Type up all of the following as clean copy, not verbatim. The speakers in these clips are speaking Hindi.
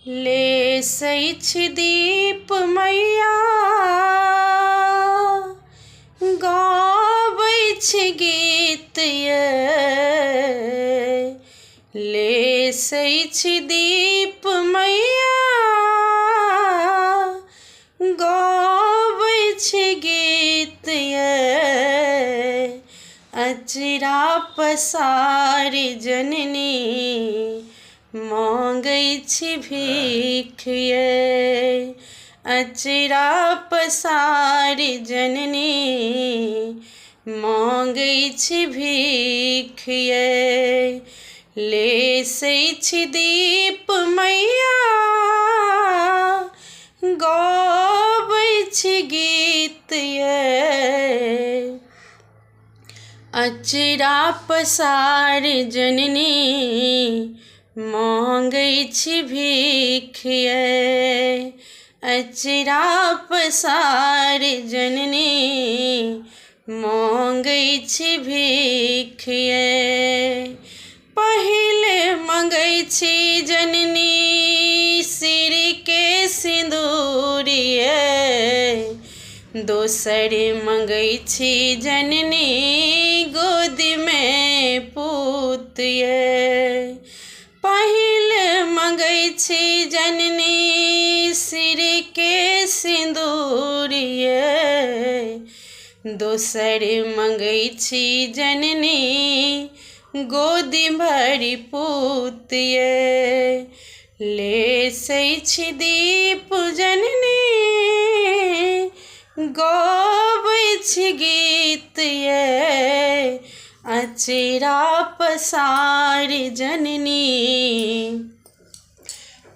लेसै छी दीप मैया गाबै छी गीत ये। लेसै छी दीप मैया गाबै छी गीत ये। अचरा पसारि जननी मांगै छी भीख ये। अचरा पसारि जननी मांगै छी भीख ये। लेसै छी दीप मैया गाबै छी गीत ये। अचरा पसारि जननी मांगै छी भीख ये। अचरा पसारि जननी मांगै छी भीख ये। पहिले मांगै छी जननी सिर के सिंदूर ये। दोसर मांगै छी जननी गोदी में पूत ये। पहिले मांगै छी जननी सिर के सिंदूर ये। दोसर मांगै छी जननी गोदी भरि पूत ये। लेसै छी दीप जननी गाबै छी गीत ये। अचरा पसारि जननी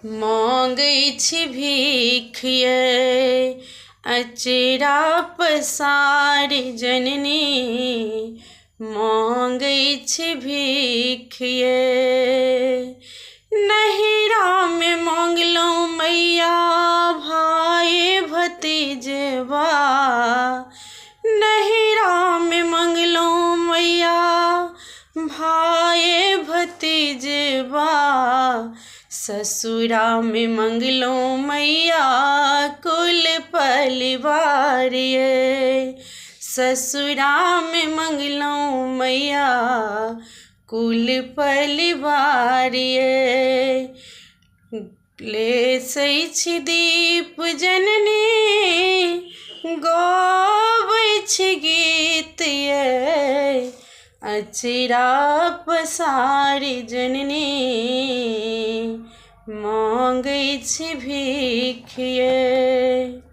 मांगै छी भीख ये। अचरा पसारि जननी मांगै छी भीख ये। नहिरा में मांगलहुँ मैया भाई भतीजवा। नहिरा में मांगलहुँ मैया भाई भतीजवा। ससुरा में मांगलहुँ मैया कुल परिवार ये। ससुरा में मांगलहुँ मैया कुल परिवार ये। लेसै छी दीप जननी गाबै छी गीत ये। अचरा पसारि जननी मांगै छी भीख ये।